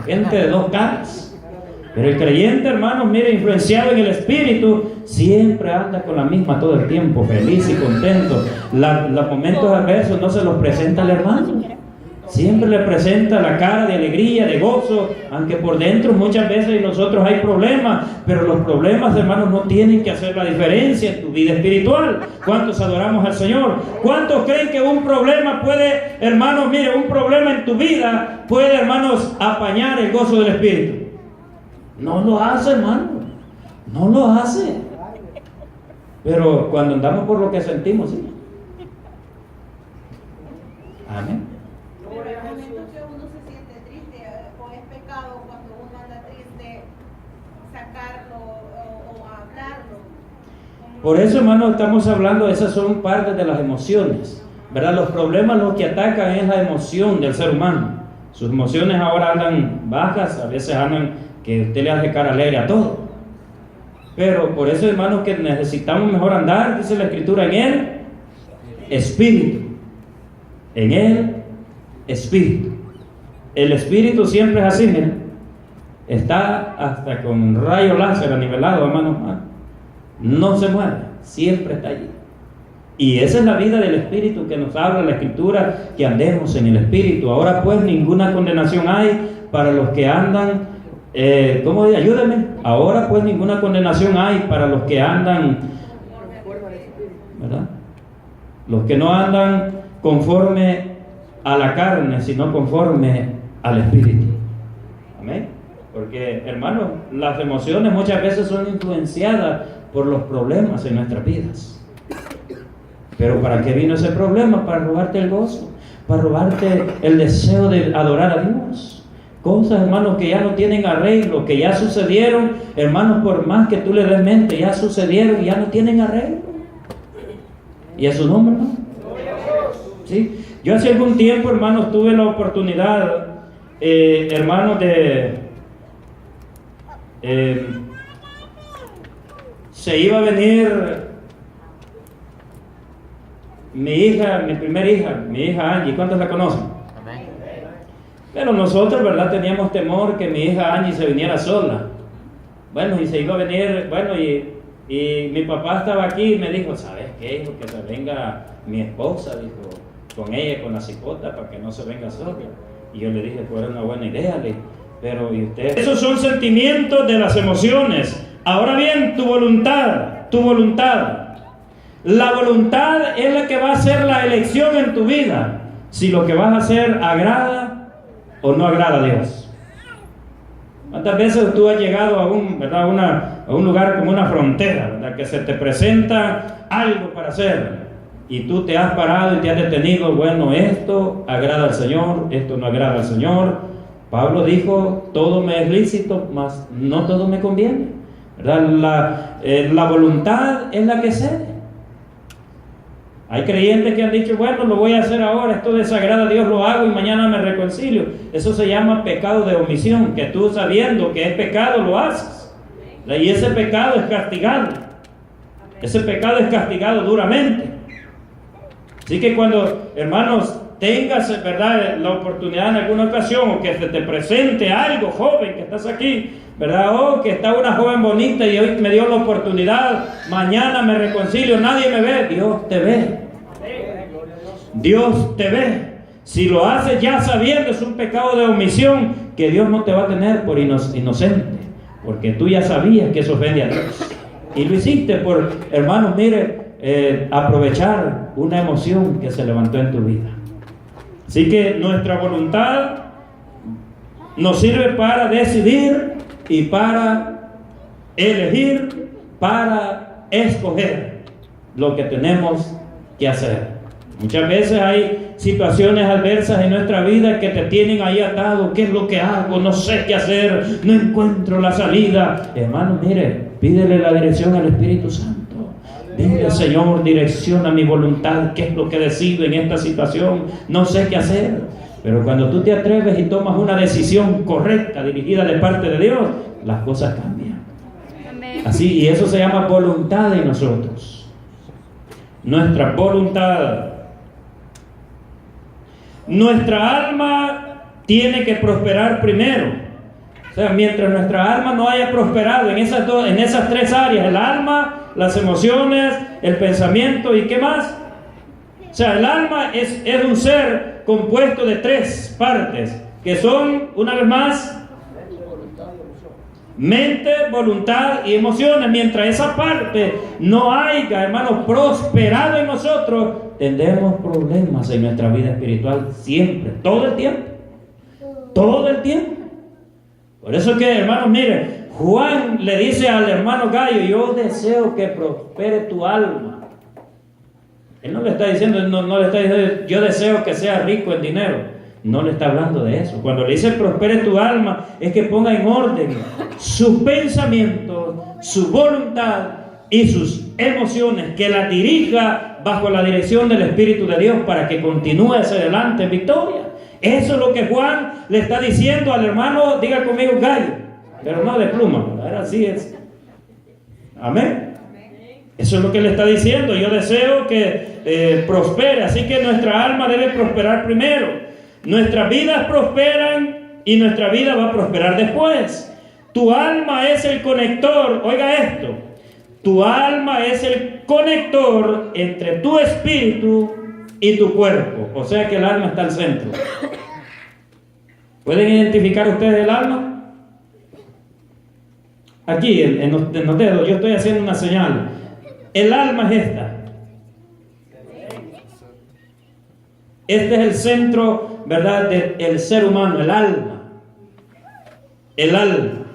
gente de dos caras. Pero el creyente, hermanos, mire, influenciado en el Espíritu, siempre anda con la misma todo el tiempo, feliz y contento. Los momentos adversos no se los presenta al hermano. Siempre le presenta la cara de alegría, de gozo, aunque por dentro muchas veces en nosotros hay problemas, pero los problemas, hermanos, no tienen que hacer la diferencia en tu vida espiritual. ¿Cuántos adoramos al Señor? ¿Cuántos creen que un problema puede, hermanos, mire, un problema en tu vida puede, hermanos, apañar el gozo del Espíritu? No lo hace, hermano, no lo hace. Pero cuando andamos por lo que sentimos, sí. Amén. Por eso, hermano, estamos hablando, esas son partes de las emociones, ¿verdad? Los problemas lo que atacan es la emoción del ser humano. Sus emociones ahora andan bajas, a veces andan que usted le hace cara alegre a todo. Pero por eso, hermano, que necesitamos mejor andar, dice la Escritura, en el Espíritu. En el Espíritu. El Espíritu siempre es así, miren. Está hasta con rayo láser anivelado, hermano. No se mueve, siempre está allí. Y esa es la vida del Espíritu que nos habla la Escritura, que andemos en el Espíritu. Ahora pues ninguna condenación hay para los que andan, ¿cómo dice? Ayúdeme. Ahora pues ninguna condenación hay para los que andan, ¿verdad? Los que no andan conforme a la carne, sino conforme al Espíritu. Amén. Porque, hermano, las emociones muchas veces son influenciadas por los problemas en nuestras vidas. Pero ¿para qué vino ese problema? Para robarte el gozo, para robarte el deseo de adorar a Dios. Cosas, hermanos, que ya no tienen arreglo, que ya sucedieron, hermanos, por más que tú le des mente, ya sucedieron y ya no tienen arreglo. ¿Y a su nombre, hermano? ¿Sí? Yo hace algún tiempo, hermanos, tuve la oportunidad, hermanos, se iba a venir mi hija, mi primera hija, mi hija Angie. ¿Cuántos la conocen? Amén. Pero nosotros, ¿verdad? Teníamos temor que mi hija Angie se viniera sola. Bueno, y se iba a venir, bueno, y mi papá estaba aquí y me dijo, ¿sabes qué, hijo? Que se venga mi esposa, dijo, con ella, con la cipota, para que no se venga sola. Y yo le dije, pues era una buena idea, le dije, pero ¿y usted? Esos son sentimientos de las emociones. Ahora bien, tu voluntad. La voluntad es la que va a hacer la elección en tu vida. Si lo que vas a hacer agrada o no agrada a Dios. ¿Cuántas veces tú has llegado a un lugar como una frontera, ¿verdad? Que se te presenta algo para hacer y tú te has parado y te has detenido? Bueno, esto agrada al Señor, esto no agrada al Señor. Pablo dijo, todo me es lícito, mas no todo me conviene. La voluntad es la que cede. Hay creyentes que han dicho, bueno, lo voy a hacer ahora, esto desagrada a Dios, lo hago y mañana me reconcilio. Eso se llama pecado de omisión, que tú sabiendo que es pecado lo haces. Y ese pecado es castigado. Ese pecado es castigado duramente. Así que cuando, hermanos, tengas, ¿verdad?, la oportunidad en alguna ocasión, o que se te presente algo, joven, que estás aquí, ¿verdad? Oh, que está una joven bonita y hoy me dio la oportunidad, mañana me reconcilio, nadie me ve. Dios te ve. Dios te ve. Si lo haces ya sabiendo, es un pecado de omisión que Dios no te va a tener por inocente, porque tú ya sabías que eso ofende a Dios. Y lo hiciste por, hermanos, mire, aprovechar una emoción que se levantó en tu vida. Así que nuestra voluntad nos sirve para decidir y para elegir, para escoger lo que tenemos que hacer. Muchas veces hay situaciones adversas en nuestra vida que te tienen ahí atado. ¿Qué es lo que hago? No sé qué hacer, no encuentro la salida. Hermano, mire, pídele la dirección al Espíritu Santo. Dile, Señor, direcciona mi voluntad. ¿Qué es lo que decido en esta situación? No sé qué hacer. Pero cuando tú te atreves y tomas una decisión correcta, dirigida de parte de Dios, las cosas cambian. Así, y eso se llama voluntad en nosotros. Nuestra voluntad. Nuestra alma tiene que prosperar primero. O sea, mientras nuestra alma no haya prosperado en esas tres áreas, el alma, las emociones, el pensamiento y ¿qué más? O sea, el alma es un ser compuesto de tres partes, que son, una vez más, mente, voluntad y emociones. Mientras esa parte no haya, hermanos, prosperado en nosotros, tendremos problemas en nuestra vida espiritual siempre, todo el tiempo. Todo el tiempo. Por eso que, hermanos, miren, Juan le dice al hermano Gallo: yo deseo que prospere tu alma. Él no le está diciendo, no le está diciendo yo deseo que seas rico en dinero. No le está hablando de eso. Cuando le dice prospere tu alma, es que ponga en orden sus pensamientos, su voluntad y sus emociones, que la dirija bajo la dirección del Espíritu de Dios para que continúe hacia adelante en victoria. Eso es lo que Juan le está diciendo al hermano, diga conmigo, Gallo, pero no de pluma, ¿verdad? Así es. Amén. Eso es lo que le está diciendo. Yo deseo que prospere, así que nuestra alma debe prosperar primero. Nuestras vidas prosperan y nuestra vida va a prosperar después. Tu alma es el conector, oiga esto, tu alma es el conector entre tu espíritu y tu cuerpo, o sea que el alma está al centro. ¿Pueden identificar ustedes el alma? Aquí en los dedos yo estoy haciendo una señal. El alma es esta. Este es el centro, ¿verdad?, del ser humano, el alma. El alma.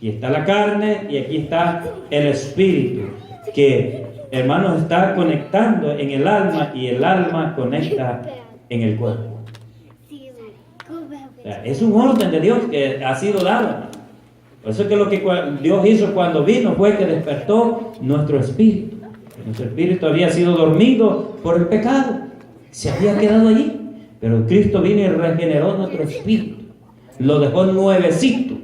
Y está la carne y aquí está el espíritu, que, hermanos, está conectando en el alma y el alma conecta en el cuerpo. O sea, es un orden de Dios que ha sido dado. Por eso es que lo que Dios hizo cuando vino fue que despertó nuestro espíritu. Nuestro espíritu había sido dormido por el pecado, se había quedado allí, pero Cristo vino y regeneró nuestro espíritu, lo dejó nuevecito.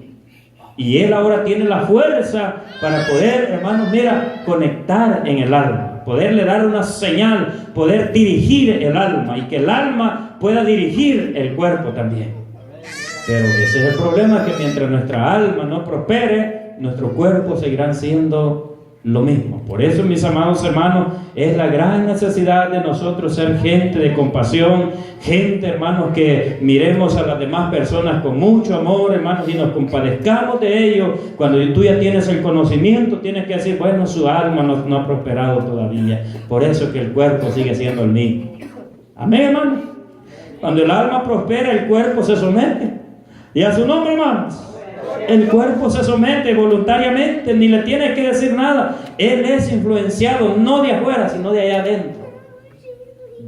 Y Él ahora tiene la fuerza para poder, hermanos, mira, conectar en el alma, poderle dar una señal, poder dirigir el alma y que el alma pueda dirigir el cuerpo también. Pero ese es el problema, que mientras nuestra alma no prospere, nuestro cuerpo seguirá siendo lo mismo. Por eso, mis amados hermanos, es la gran necesidad de nosotros ser gente de compasión, gente, hermanos, que miremos a las demás personas con mucho amor, hermanos, y nos compadezcamos de ellos. Cuando tú ya tienes el conocimiento, tienes que decir, bueno, su alma no ha prosperado todavía, por eso que el cuerpo sigue siendo el mismo. Amén, hermanos. Cuando el alma prospera, el cuerpo se somete. Y a su nombre, hermanos, el cuerpo se somete voluntariamente, ni le tienes que decir nada. Él es influenciado no de afuera, sino de allá adentro.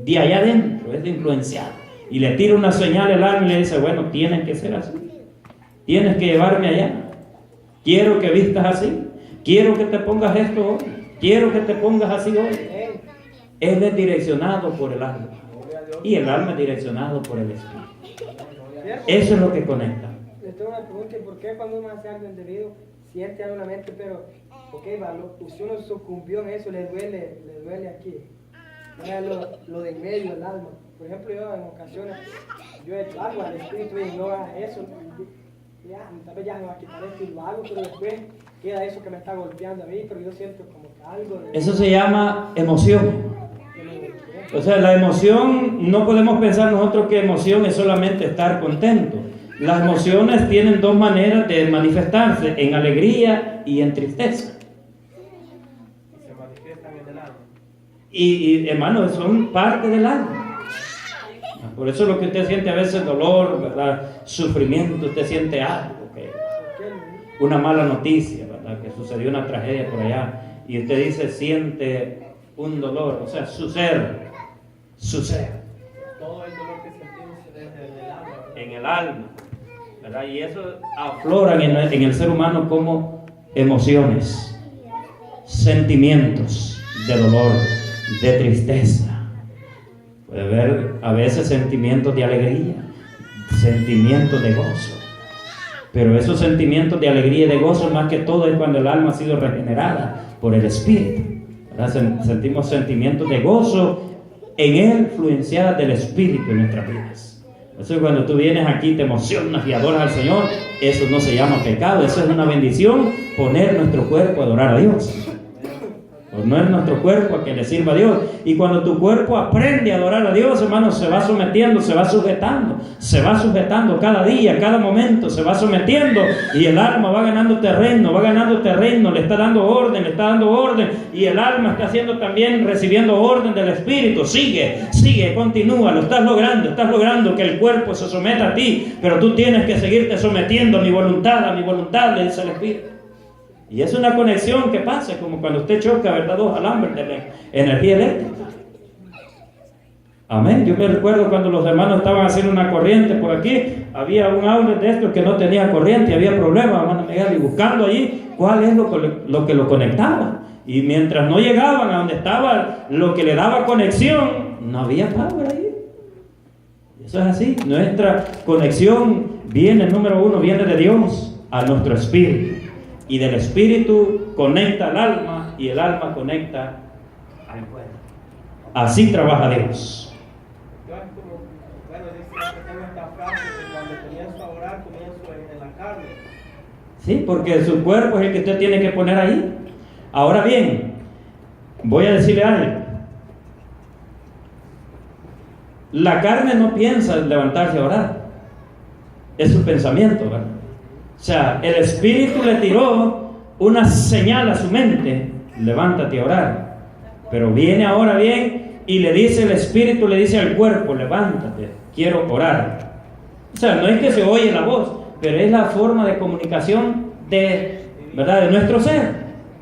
De allá adentro es influenciado. Y le tira una señal al alma y le dice, bueno, tienes que ser así. Tienes que llevarme allá. Quiero que vistas así. Quiero que te pongas esto hoy. Quiero que te pongas así hoy. Él es direccionado por el alma. Y el alma es direccionado por el espíritu. Eso es lo que conecta. Les tengo una pregunta: ¿por qué cuando uno hace algo indebido siente algo en la mente, pero si uno sucumbió en eso, le duele aquí? Mira lo de en medio, el alma. Por ejemplo, yo en ocasiones, yo he hecho algo al espíritu y no haga eso. Tal vez ya me va a quitar esto y lo hago, pero después queda eso que me está golpeando a mí, pero yo siento como que algo... Eso se llama emoción. O sea, la emoción, no podemos pensar nosotros que emoción es solamente estar contento. Las emociones tienen dos maneras de manifestarse, en alegría y en tristeza. Se manifiestan en el alma. Y hermanos, son parte del alma. Por eso lo que usted siente a veces dolor, ¿verdad? Sufrimiento, usted siente algo, una mala noticia, ¿verdad? Que sucedió una tragedia por allá, y usted dice, siente un dolor, o sea, su ser. Todo el dolor que sentimos desde el alma. En el alma, ¿verdad? Y eso afloran en el ser humano como emociones, sentimientos de dolor, de tristeza. Puede haber a veces sentimientos de alegría, sentimientos de gozo. Pero esos sentimientos de alegría y de gozo, más que todo, es cuando el alma ha sido regenerada por el Espíritu, ¿verdad? Sentimos sentimientos de gozo en él, influenciadas del Espíritu en nuestras vidas. Eso es cuando tú vienes aquí, te emocionas y adoras al Señor. Eso no se llama pecado, eso es una bendición, poner nuestro cuerpo a adorar a Dios. Poner nuestro cuerpo a que le sirva a Dios. Y cuando tu cuerpo aprende a adorar a Dios, hermano, se va sometiendo, se va sujetando cada día, cada momento, se va sometiendo, y el alma va ganando terreno, le está dando orden, y el alma está haciendo también, recibiendo orden del Espíritu. Sigue, continúa, lo estás logrando que el cuerpo se someta a ti, pero tú tienes que seguirte sometiendo a mi voluntad, le dice el Espíritu. Y es una conexión que pasa, como cuando usted choca, ¿verdad?, dos alambres de energía eléctrica. Amén. Yo me recuerdo cuando los hermanos estaban haciendo una corriente por aquí, había un outlet de estos que no tenía corriente, había problemas, hermano Miguel, y buscando allí cuál es lo que lo conectaba. Y mientras no llegaban a donde estaba lo que le daba conexión, no había power ahí. Eso es así. Nuestra conexión número uno, viene de Dios a nuestro espíritu. Y del espíritu conecta al alma, y el alma conecta al cuerpo. Así trabaja Dios. Sí, porque su cuerpo es el que usted tiene que poner ahí. Ahora bien, voy a decirle algo. La carne no piensa en levantarse a orar. Es su pensamiento, ¿verdad? O sea, el Espíritu le tiró una señal a su mente: levántate a orar. Pero viene ahora bien y le dice el Espíritu, le dice al cuerpo: levántate, quiero orar. O sea, no es que se oye la voz, pero es la forma de comunicación ¿verdad?, de nuestro ser.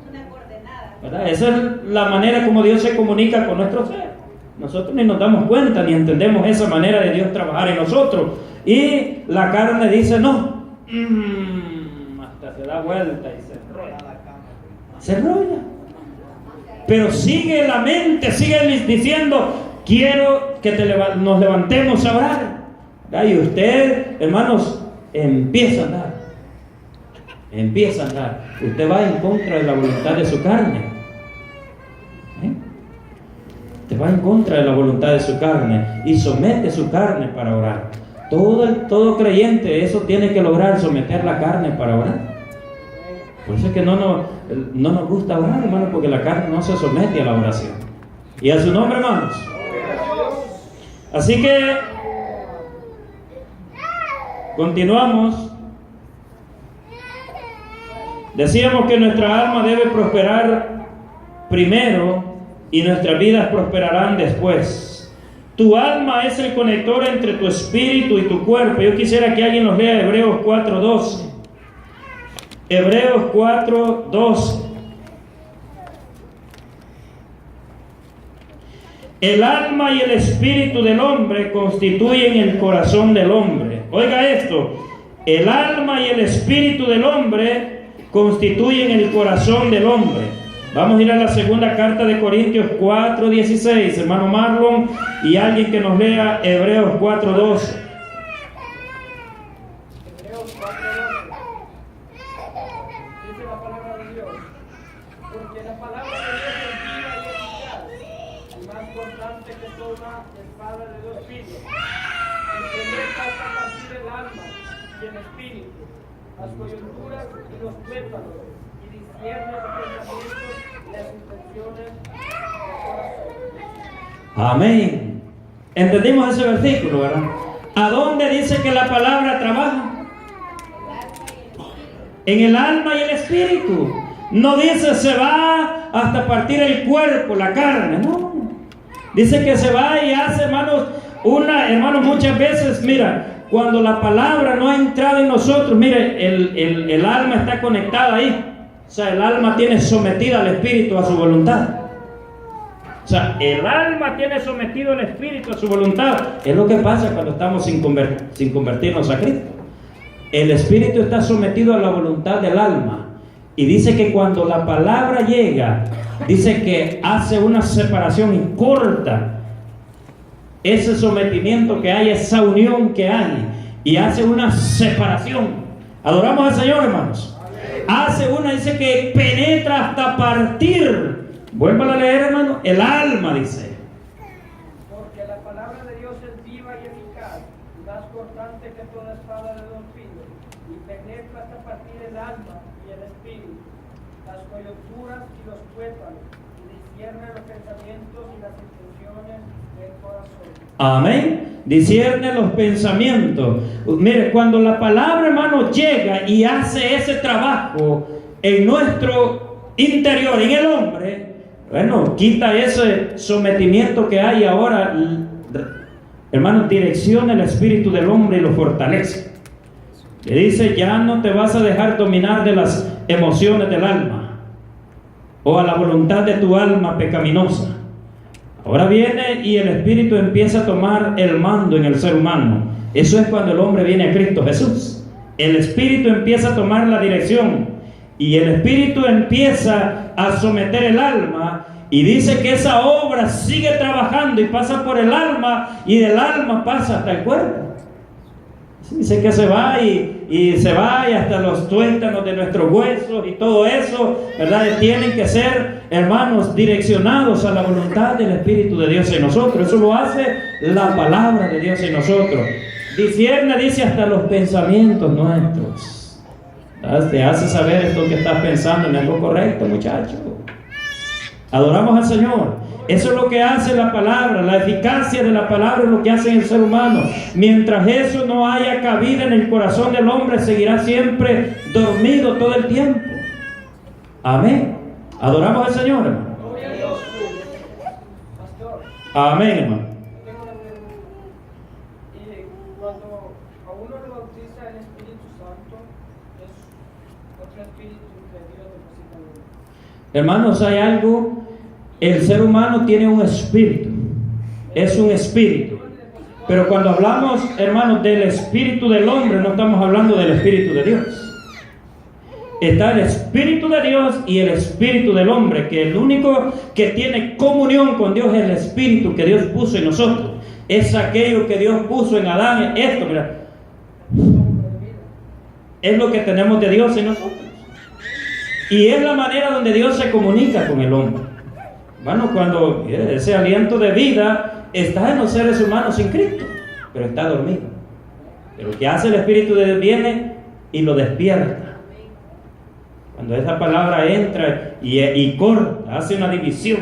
Una coordenada, ¿verdad? Esa es la manera como Dios se comunica con nuestro ser. Nosotros ni nos damos cuenta ni entendemos esa manera de Dios trabajar en nosotros. Y la carne dice no. Hasta se da vuelta y se enrolla. Pero sigue la mente, sigue diciendo: quiero que nos levantemos a orar. ¿verdad? Y usted, hermanos, empieza a andar. Usted va en contra de la voluntad de su carne. Usted va en contra de la voluntad de su carne y somete su carne para orar. Todo creyente eso tiene que lograr, someter la carne para orar. Por eso es que no nos gusta orar, hermano, porque la carne no se somete a la oración. Y a su nombre, hermanos. Así que continuamos. Decíamos que nuestra alma debe prosperar primero y nuestras vidas prosperarán después. Tu alma es el conector entre tu espíritu y tu cuerpo. Yo quisiera que alguien nos lea Hebreos 4:12. Hebreos 4:12. El alma y el espíritu del hombre constituyen el corazón del hombre. Oiga esto: el alma y el espíritu del hombre constituyen el corazón del hombre. Vamos a ir a la segunda carta de Corintios 4:16, hermano Marlon, y alguien que nos lea Hebreos 4:12. Hebreos 4:12. Dice la palabra de Dios: porque la palabra de Dios es viva y eficaz, y más cortante que toda espada de dos filos, y penetra hasta partir el alma y el espíritu, las coyunturas y los tuétanos, y discierne los pensamientos y las intenciones del corazón. Amén. Entendimos ese versículo, ¿verdad? ¿A dónde dice que la palabra trabaja? En el alma y el espíritu. No dice se va hasta partir el cuerpo, la carne, no. Dice que se va y hace, hermanos, muchas veces, mira, cuando la palabra no ha entrado en nosotros, mire, el alma está conectada ahí. O sea, el alma tiene sometida al espíritu a su voluntad. O sea, el alma tiene sometido al espíritu a su voluntad. Es lo que pasa cuando estamos sin convertirnos a Cristo. El espíritu está sometido a la voluntad del alma. Y dice que cuando la palabra llega, dice que hace una separación y corta ese sometimiento que hay, esa unión que hay, y hace una separación. Adoramos al Señor, hermanos. Dice que penetra hasta partir. Vuelvan a leer, hermano. El alma, dice. Porque la palabra de Dios es viva y eficaz, y más espada de dos filos y penetra hasta partir el alma y el espíritu, las coyunturas y los tuétanos, y discierne los pensamientos y las intenciones del corazón. Amén. Discierne los pensamientos. Mire, cuando la palabra, hermano, llega y hace ese trabajo en nuestro interior, en el hombre, bueno, quita ese sometimiento que hay ahora, hermano, direcciona el espíritu del hombre y lo fortalece. Le dice, ya no te vas a dejar dominar de las emociones del alma o a la voluntad de tu alma pecaminosa. Ahora viene y el espíritu empieza a tomar el mando en el ser humano. Eso es cuando el hombre viene a Cristo Jesús. El espíritu empieza a tomar la dirección y el espíritu empieza a someter el alma, y dice que esa obra sigue trabajando y pasa por el alma, y del alma pasa hasta el cuerpo. Dice que se va y se va y hasta los tuétanos de nuestros huesos y todo eso, ¿verdad? Tienen que ser, hermanos, direccionados a la voluntad del Espíritu de Dios en nosotros. Eso lo hace la palabra de Dios en nosotros. Discierne, dice, hasta los pensamientos nuestros. ¿Verdad? Te hace saber esto que estás pensando en algo correcto, muchacho. Adoramos al Señor. Eso es lo que hace la palabra. La eficacia de la palabra es lo que hace en el ser humano. Mientras eso no haya cabida en el corazón del hombre, seguirá siempre dormido todo el tiempo. Amén. Adoramos al Señor, hermano. Amén, hermano. Tengo una pregunta. Y cuando a uno le bautiza el Espíritu Santo, es otro espíritu que Dios deposita en uno. Hermanos, hay algo. El ser humano tiene un espíritu. Es un espíritu. Pero cuando hablamos, hermanos, del espíritu del hombre, no estamos hablando del espíritu de Dios. Está el espíritu de Dios y el espíritu del hombre, que el único que tiene comunión con Dios es el espíritu que Dios puso en nosotros. Es aquello que Dios puso en Adán. Esto, mira, es lo que tenemos de Dios en nosotros. Y es la manera donde Dios se comunica con el hombre. Bueno, cuando ese aliento de vida está en los seres humanos sin Cristo, pero está dormido. Pero lo que hace el Espíritu de Dios viene y lo despierta. Cuando esa palabra entra y corta, hace una división,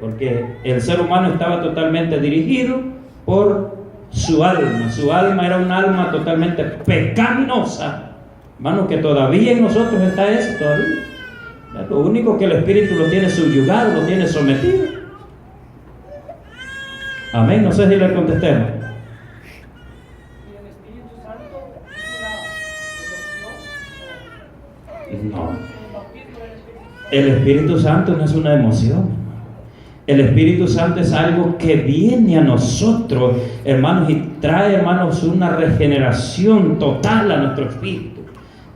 porque el ser humano estaba totalmente dirigido por su alma. Su alma era un alma totalmente pecaminosa. Hermano, que todavía en nosotros está eso, todavía. Lo único que el Espíritu lo tiene subyugado, lo tiene sometido. Amén. No sé si le contesté. ¿Y el Espíritu Santo es una emoción? No. El Espíritu Santo no es una emoción. El Espíritu Santo es algo que viene a nosotros, hermanos, y trae, hermanos, una regeneración total a nuestro espíritu.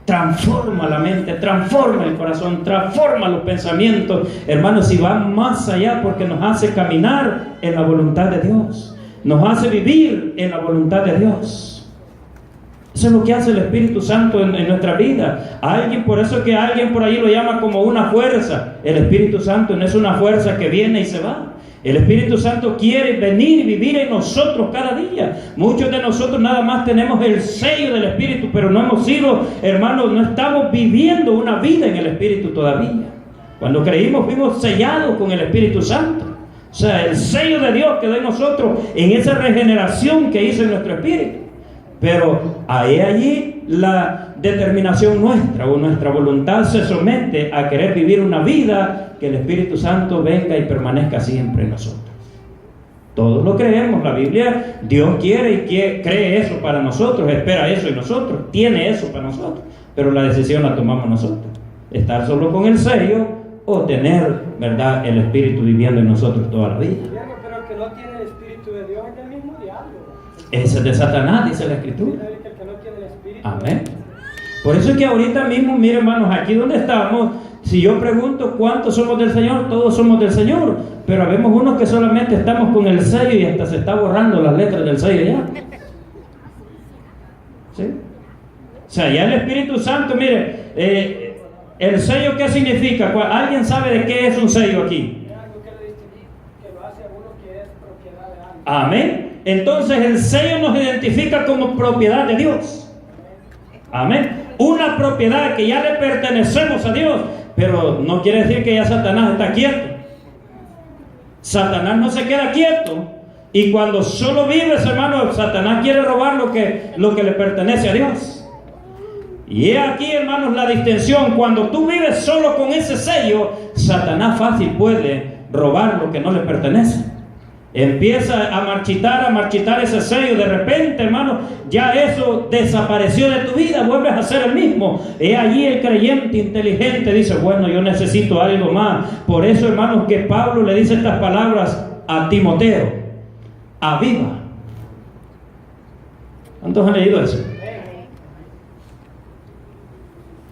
Transforma la mente, transforma el corazón, transforma los pensamientos, hermanos, y va más allá porque nos hace caminar en la voluntad de Dios, nos hace vivir en la voluntad de Dios. Eso es lo que hace el Espíritu Santo en nuestra vida. Por eso que alguien por ahí lo llama como una fuerza. El Espíritu Santo no es una fuerza que viene y se va. El Espíritu Santo quiere venir y vivir en nosotros cada día. Muchos de nosotros nada más tenemos el sello del Espíritu, pero no hemos sido, hermanos, no estamos viviendo una vida en el Espíritu todavía. Cuando creímos fuimos sellados con el Espíritu Santo. O sea, el sello de Dios quedó en nosotros en esa regeneración que hizo en nuestro espíritu. Pero allí la determinación nuestra o nuestra voluntad se somete a querer vivir una vida que el Espíritu Santo venga y permanezca siempre en nosotros. Todos lo creemos, la Biblia, Dios quiere y cree eso para nosotros, espera eso en nosotros, tiene eso para nosotros, pero la decisión la tomamos nosotros. Estar solo con el sello o tener, ¿verdad?, el Espíritu viviendo en nosotros toda la vida. Pero el que no tiene el Espíritu de Dios es el mismo diablo. Ese es de Satanás, dice la Escritura. El que no tiene el Espíritu. Amén. Por eso es que ahorita mismo, miren, hermanos, aquí donde estamos, si yo pregunto cuántos somos del Señor, todos somos del Señor, pero habemos unos que solamente estamos con el sello y hasta se está borrando las letras del sello ya. ¿Sí? O sea, ya el Espíritu Santo, mire, el sello, ¿qué significa? ¿Alguien sabe de qué es un sello aquí? Es algo que lo hace a uno que es propiedad de alguien. Amén. Entonces el sello nos identifica como propiedad de Dios. Amén. Una propiedad que ya le pertenecemos a Dios, pero no quiere decir que ya Satanás está quieto. Satanás no se queda quieto. Y cuando solo vives, hermano, Satanás quiere robar lo que le pertenece a Dios. Y he aquí, hermanos, la distinción. Cuando tú vives solo con ese sello, Satanás fácil puede robar lo que no le pertenece. Empieza a marchitar ese sello. De repente, hermano, ya eso desapareció de tu vida, vuelves a ser el mismo. He allí el creyente inteligente dice, bueno, yo necesito algo más. Por eso, hermanos, que Pablo le dice estas palabras a Timoteo: aviva. ¿Cuántos han leído eso?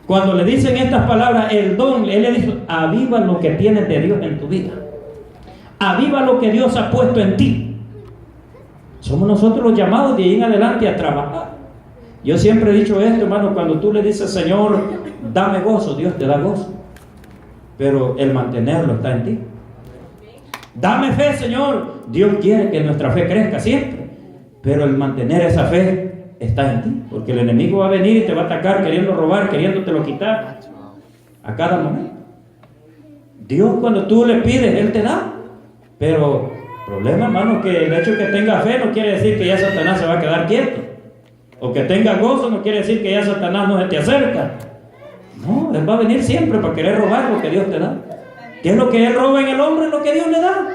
Cuando le dicen estas palabras, el don, él le dice, aviva lo que tienes de Dios en tu vida. Aviva lo que Dios ha puesto en ti. Somos nosotros los llamados de ahí en adelante a trabajar. Yo siempre he dicho esto, hermano, cuando tú le dices, Señor, dame gozo, Dios te da gozo. Pero el mantenerlo está en ti. Dame fe, Señor. Dios quiere que nuestra fe crezca siempre. Pero el mantener esa fe está en ti, porque el enemigo va a venir y te va a atacar queriendo robar, queriéndotelo quitar a cada momento. Dios, cuando tú le pides, Él te da. Pero el problema, hermano, que el hecho de que tenga fe no quiere decir que ya Satanás se va a quedar quieto, o que tenga gozo no quiere decir que ya Satanás no se te acerca. No, Él va a venir siempre para querer robar lo que Dios te da. ¿Qué es lo que Él roba en el hombre? Lo que Dios le da.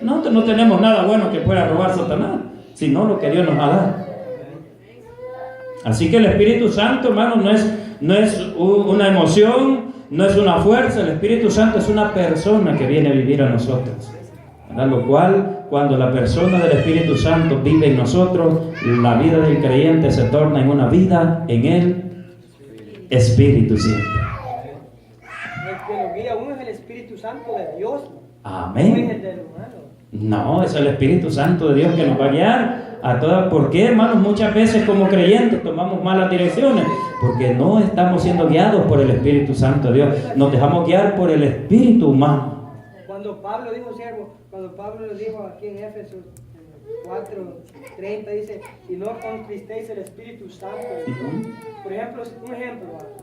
No tenemos nada bueno que pueda robar Satanás, sino lo que Dios nos ha dado. Así que el Espíritu Santo, hermano, no es una emoción, no es una fuerza. El Espíritu Santo es una persona que viene a vivir a nosotros. ¿Verdad? Lo cual, cuando la persona del Espíritu Santo vive en nosotros, la vida del creyente se torna en una vida en el Espíritu siempre. El que lo guía a uno es el Espíritu Santo de Dios. Amén. No es el del humano. No, es el Espíritu Santo de Dios que nos va a guiar a todas. ¿Por qué, hermanos? Muchas veces como creyentes tomamos malas direcciones, porque no estamos siendo guiados por el Espíritu Santo de Dios. Nos dejamos guiar por el espíritu humano. Cuando Pablo le dijo aquí en Éfesos 4:30, dice, y no contristéis el Espíritu Santo de Dios. Por ejemplo,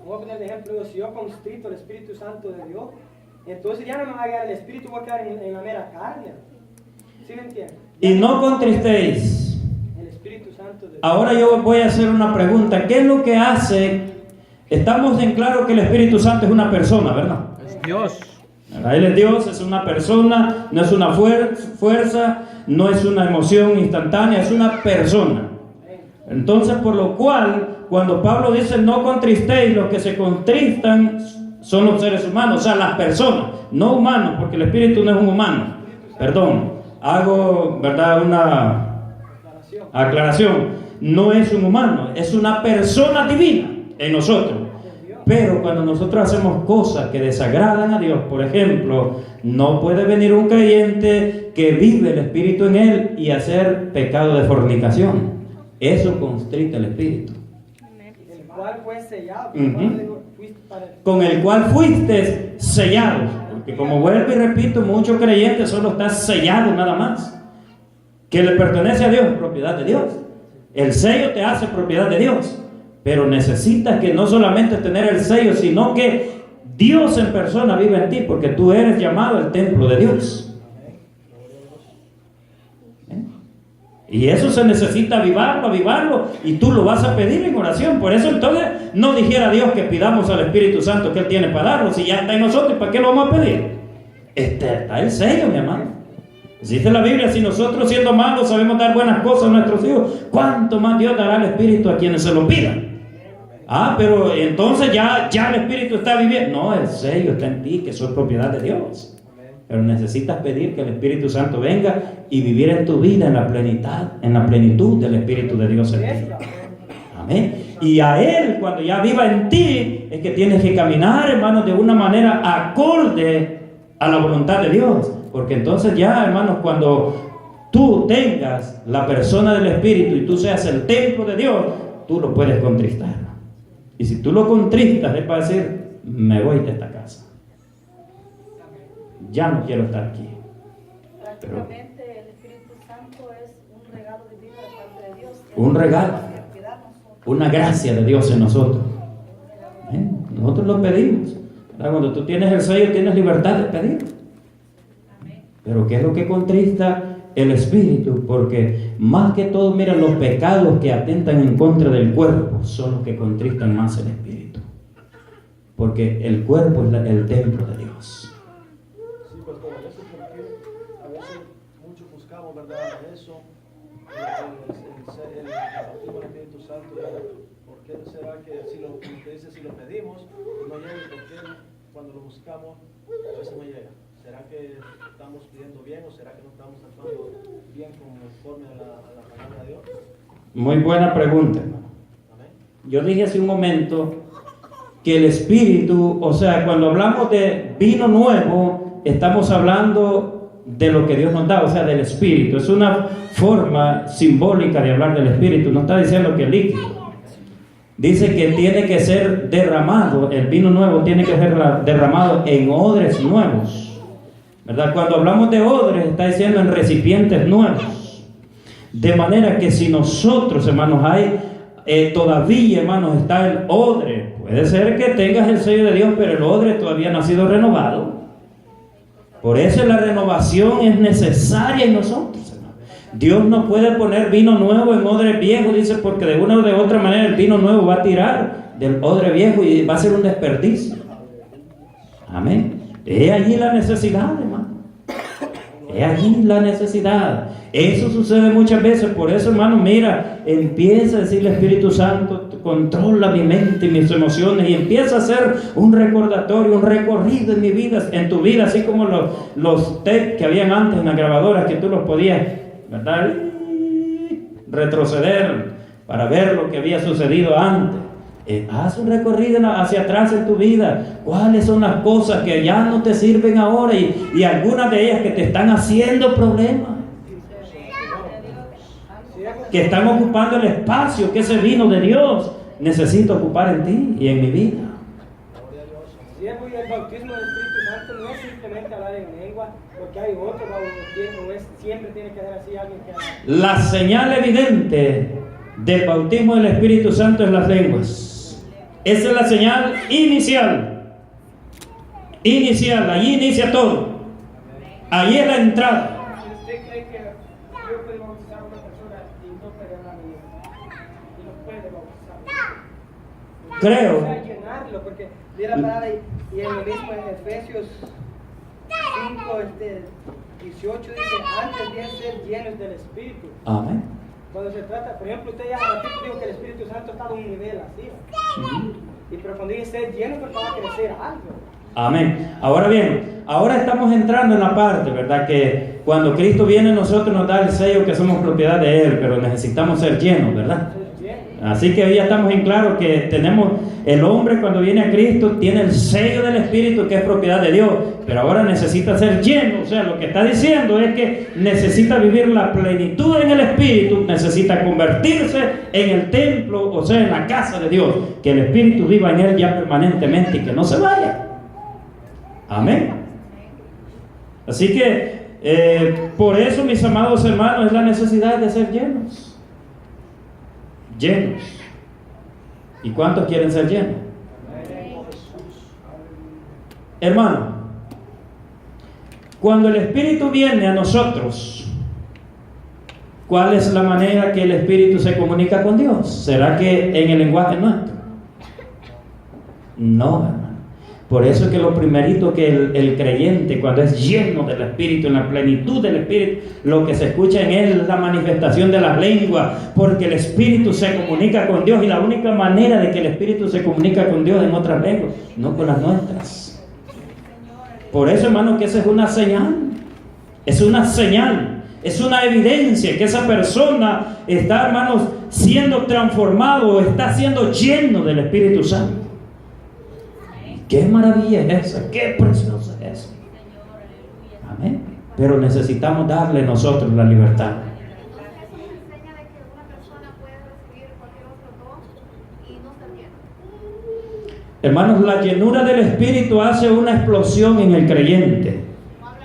voy a poner de ejemplo, si yo constrito el Espíritu Santo de Dios, entonces ya no me va a guiar el Espíritu, voy a quedar en la mera carne. ¿Sí me entiendes? Y no contristéis. El Espíritu Santo de Dios. Ahora yo voy a hacer una pregunta. ¿Qué es lo que hace? Estamos en claro que el Espíritu Santo es una persona, ¿verdad? Es Dios. Él es Dios, es una persona, no es una fuerza, no es una emoción instantánea, es una persona. Entonces, por lo cual, cuando Pablo dice no contristéis, los que se contristan son los seres humanos, o sea, las personas, no humanos, porque el Espíritu no es un humano. Perdón, hago, ¿verdad?, una aclaración. No es un humano, es una persona divina en nosotros. Pero cuando nosotros hacemos cosas que desagradan a Dios, por ejemplo, no puede venir un creyente que vive el Espíritu en él y hacer pecado de fornicación. Eso constrita el Espíritu. El cual fue sellado. Con el cual fuiste sellado. Porque como vuelvo y repito, muchos creyentes solo están sellados nada más. Que le pertenece a Dios, propiedad de Dios. El sello te hace propiedad de Dios. Pero necesitas que no solamente tener el sello, sino que Dios en persona vive en ti, porque tú eres llamado al templo de Dios. Y eso se necesita avivarlo, y tú lo vas a pedir en oración. Por eso entonces no dijera Dios que pidamos al Espíritu Santo que Él tiene para darnos, si ya está en nosotros, ¿para qué lo vamos a pedir? Está el sello, mi hermano. Dice la Biblia, si nosotros siendo malos sabemos dar buenas cosas a nuestros hijos, ¿cuánto más Dios dará el Espíritu a quienes se lo pidan? Pero entonces ya el Espíritu está viviendo. No, el sello está en ti, que sos propiedad de Dios. Pero necesitas pedir que el Espíritu Santo venga y vivir en tu vida en la plenitud del Espíritu de Dios en ti. Amén. Y a Él, cuando ya viva en ti, es que tienes que caminar, hermanos, de una manera acorde a la voluntad de Dios. Porque entonces ya, hermanos, cuando tú tengas la persona del Espíritu y tú seas el templo de Dios, tú lo puedes contristar. Y si tú lo contristas, Él va a decir, me voy de esta casa. Ya no quiero estar aquí. Prácticamente el Espíritu Santo es un regalo un regalo, una gracia de Dios en nosotros. Nosotros lo pedimos. Cuando tú tienes el sello, tienes libertad de pedir. Pero ¿qué es lo que contrista el espíritu? Porque más que todo, mira, los pecados que atentan en contra del cuerpo son los que contristan más el espíritu. Porque el cuerpo es el templo de Dios. Sí, pastor, eso es porque a veces muchos buscamos, ¿verdad? Eso, el bautismo del Espíritu Santo. ¿Por qué será que si lo, como usted dice, si lo pedimos, no llega? ¿Por qué cuando lo buscamos a veces no llega? ¿Será que estamos pidiendo bien o será que no estamos actuando bien conforme a la palabra de Dios? Muy buena pregunta. Yo dije hace un momento que el espíritu, o sea, cuando hablamos de vino nuevo, estamos hablando de lo que Dios nos da, o sea, del espíritu. Es una forma simbólica de hablar del espíritu. No está diciendo que es líquido. Dice que tiene que ser derramado, el vino nuevo tiene que ser derramado en odres nuevos, ¿verdad? Cuando hablamos de odres, está diciendo en recipientes nuevos. De manera que si nosotros, hermanos, todavía, hermanos, está el odre. Puede ser que tengas el sello de Dios, pero el odre todavía no ha sido renovado. Por eso la renovación es necesaria en nosotros, hermanos. Dios no puede poner vino nuevo en odre viejo, dice, porque de una o de otra manera el vino nuevo va a tirar del odre viejo y va a ser un desperdicio. Amén. He allí la necesidad, hermano. He allí la necesidad. Eso sucede muchas veces. Por eso, hermano, mira, empieza a decirle al Espíritu Santo, controla mi mente y mis emociones, y empieza a hacer un recordatorio, un recorrido en mi vida, en tu vida, así como los tapes que habían antes en las grabadoras, que tú los podías, ¿verdad?, retroceder para ver lo que había sucedido antes. Haz un recorrido hacia atrás en tu vida. ¿Cuáles son las cosas que ya no te sirven ahora y algunas de ellas que te están haciendo problemas? Que están ocupando el espacio que ese vino de Dios necesita ocupar en ti y en mi vida. Sí, el bautismo del Espíritu Santo no es simplemente hablar en lengua, porque hay otro bautismo, siempre tiene que haber así alguien que haga. La señal evidente del bautismo del Espíritu Santo es las lenguas. Esa es la señal inicial. Inicial, allí inicia todo. Ahí es la entrada. ¿Usted cree que Dios puede bautizar a una persona y no puede hablar en lengua? Y no puede bautizar. Creo. O sea, llenarlo, porque di la palabra y en lo mismo en Efesios 5, 18 dice, antes bien ser llenos del Espíritu. Amén. Cuando se trata, por ejemplo, usted ya ratito dijo que el Espíritu Santo está a un nivel así. Y pero cuando dice ser lleno, porque va a crecer algo. Amén. Ahora bien, ahora estamos entrando en la parte, ¿verdad? Que cuando Cristo viene a nosotros nos da el sello que somos propiedad de Él, pero necesitamos ser llenos, ¿verdad? Así que hoy ya estamos en claro que tenemos, el hombre cuando viene a Cristo tiene el sello del Espíritu que es propiedad de Dios, pero ahora necesita ser lleno. O sea, lo que está diciendo es que necesita vivir la plenitud en el Espíritu, necesita convertirse en el templo, o sea, en la casa de Dios, que el Espíritu viva en él ya permanentemente y que no se vaya. Amén. Así que por eso, mis amados hermanos, es la necesidad de ser llenos. Llenos. ¿Y cuántos quieren ser llenos? Hermano, cuando el Espíritu viene a nosotros, ¿cuál es la manera que el Espíritu se comunica con Dios? ¿Será que en el lenguaje nuestro? No, hermano. Por eso es que lo primerito que el creyente, cuando es lleno del Espíritu, en la plenitud del Espíritu, lo que se escucha en él es la manifestación de las lenguas, porque el Espíritu se comunica con Dios, y la única manera de que el Espíritu se comunica con Dios es en otras lenguas, no con las nuestras. Por eso, hermano, que esa es una señal, es una señal, es una evidencia que esa persona está, hermanos, siendo transformado o está siendo lleno del Espíritu Santo. ¡Qué maravilla es esa! ¡Qué preciosa es esa! Amén. Pero necesitamos darle nosotros la libertad. Enseña de que una persona puede recibir cualquier otro don y no ser lleno. Hermanos, la llenura del Espíritu hace una explosión en el creyente,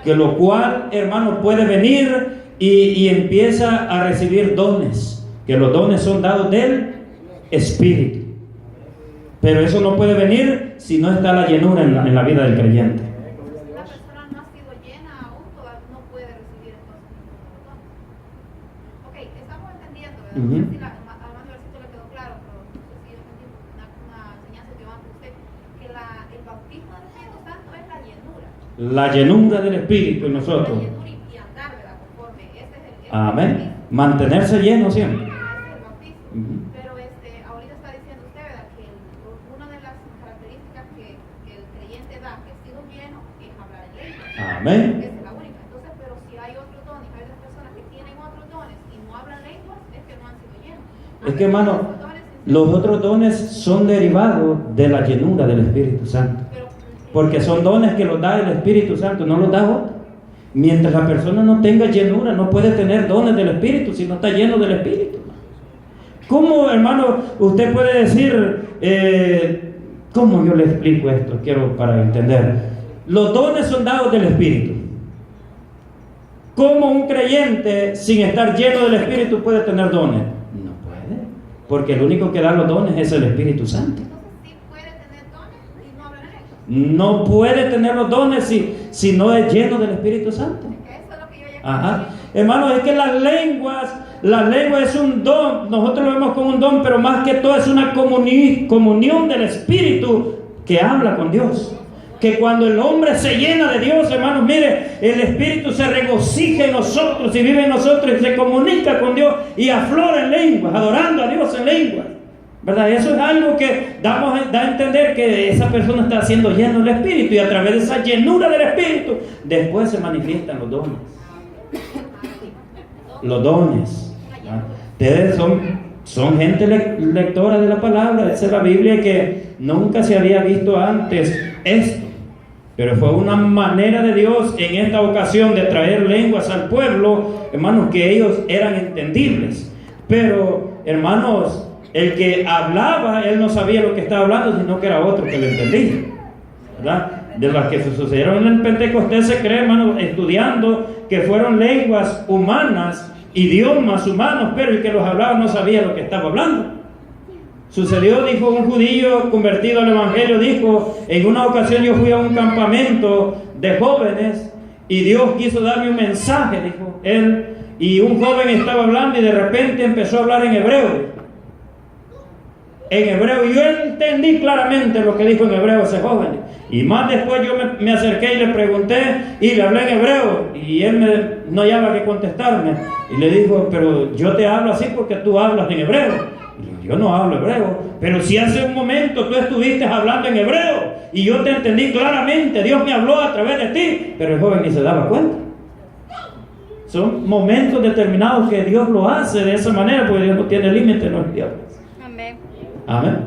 que lo cual, hermanos, puede venir y empieza a recibir dones, que los dones son dados del Espíritu. Pero eso no puede venir si no está la llenura en la vida del creyente. Si la persona no ha sido llena aún, todavía no puede recibir entonces ninguno de los dones. Ok, estamos entendiendo, ¿verdad? Ujú. No sé si además del versículo le quedó claro, pero no sé si yo entendí una enseñanza que yo antes usted, que el bautismo del Espíritu Santo es la llenura. La llenura del Espíritu en La nosotros. llenura y andar, ¿verdad? Conforme. Ese es el Amén. bautismo. Mantenerse lleno siempre. Ese es el bautismo. Ujú. Pero ahorita está diciendo usted, ¿verdad? Que una de las características que el creyente da, que ha sido lleno, es hablar en lengua. Amén. Esa es la única. Entonces, pero si hay otros dones, hay otras personas que tienen otros dones y no hablan lenguas, es que no han sido llenos. Es que, hermano, los otros dones son derivados de la llenura del Espíritu Santo. Porque son dones que los da el Espíritu Santo, no los da otro. Mientras la persona no tenga llenura, no puede tener dones del Espíritu si no está lleno del Espíritu. ¿Cómo, hermano, usted puede decir, cómo yo le explico esto? Quiero para entender. Los dones son dados del Espíritu. ¿Cómo un creyente sin estar lleno del Espíritu puede tener dones? No puede, porque el único que da los dones es el Espíritu Santo. Entonces, sí puede tener dones y no hablar lenguas. No puede tener los dones si no es lleno del Espíritu Santo. Eso es lo que yo ya Ajá. Hermano, es que las lenguas es un don. Nosotros lo vemos como un don, pero más que todo es una comunión del Espíritu que habla con Dios. Que cuando el hombre se llena de Dios, hermanos, mire, el Espíritu se regocija en nosotros y vive en nosotros y se comunica con Dios y aflora en lenguas, adorando a Dios en lenguas. ¿Verdad? Eso es algo que da a entender que esa persona está siendo llena del Espíritu, y a través de esa llenura del Espíritu después se manifiestan los dones. Los dones. ¿Verdad? Ustedes son gente lectora de la palabra. Dice la Biblia que nunca se había visto antes esto, pero fue una manera de Dios en esta ocasión de traer lenguas al pueblo, hermanos, que ellos eran entendibles. Pero, hermanos, el que hablaba, él no sabía lo que estaba hablando, sino que era otro que lo entendía, ¿verdad? De las que se sucedieron en el Pentecostés se cree, hermanos, estudiando, que fueron lenguas humanas, idiomas humanos, pero el que los hablaba no sabía lo que estaba hablando. Sucedió, dijo un judío convertido al Evangelio, dijo, en una ocasión yo fui a un campamento de jóvenes y Dios quiso darme un mensaje, dijo él, y un joven estaba hablando y de repente empezó a hablar en hebreo. Y yo entendí claramente lo que dijo en hebreo ese joven. Y más después yo me acerqué y le pregunté y le hablé en hebreo, y él no hallaba que contestarme. Y le dijo, pero yo te hablo así porque tú hablas en hebreo. Y le digo, yo no hablo hebreo, pero si hace un momento tú estuviste hablando en hebreo y yo te entendí claramente, Dios me habló a través de ti. Pero el joven ni se daba cuenta. Son momentos determinados que Dios lo hace de esa manera, porque Dios no tiene límite en los diablos. Amén. Amén.